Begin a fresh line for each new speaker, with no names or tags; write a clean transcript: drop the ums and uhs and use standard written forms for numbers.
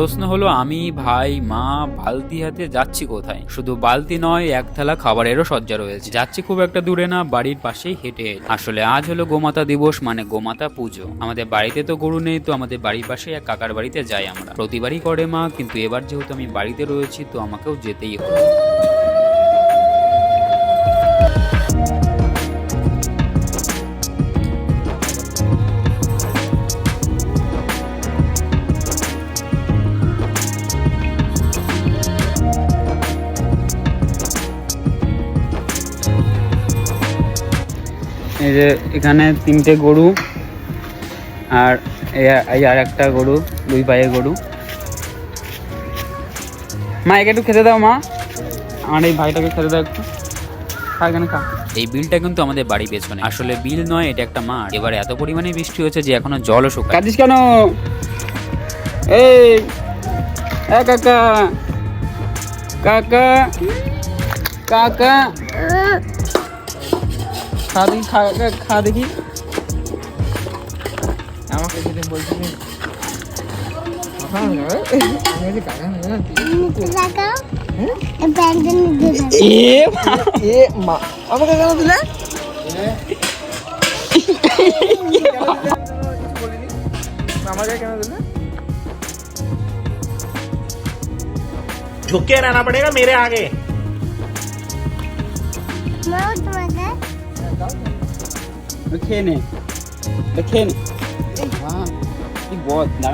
প্রশ্ন হলো আমি, ভাই, মা বালতি হাতে যাচ্ছি কোথায়? শুধু বালতি নয়, এক থালা খাবারেরও সজ্জা রয়েছে। যাচ্ছি খুব একটা দূরে না, বাড়ির পাশেই হেঁটে। আসলে আজ হলো গোমাতা দিবস, মানে গোমাতা পুজো। আমাদের বাড়িতে তো গরু নেই, তো আমাদের বাড়ির পাশে এক কাকার বাড়িতে যাই আমরা। প্রতিবারই করে মা, কিন্তু এবার যেহেতু আমি বাড়িতে রয়েছি তো আমাকেও যেতেই হবে। এই যে এখানে 3টে গরু আর এই আর একটা গরু, 2 পায়ের গরু। মা একে একটু খেতে দাও, মা আমার এই ভাইটাকে খেতে দাও একটু। খা এখানে খা। এই বিলটা কিন্তু আমাদের বাড়ি পেছনে, আসলে বিল নয়, এটা একটা মাঠ। এবার এত পরিমাণে বৃষ্টি হয়েছে যে এখনো জলও শুকায়। কাঁদিস কেন? এই কাকা কাকা কাকা, খা দেখি, খা দেখি। আমাকে যেদিন বলছিলি আমাকে কেন দিলে? আমাকে কেন दिले?
झुक के रहना पड़ेगा मेरे आगे।
खेने खेने हाँ बहुत ना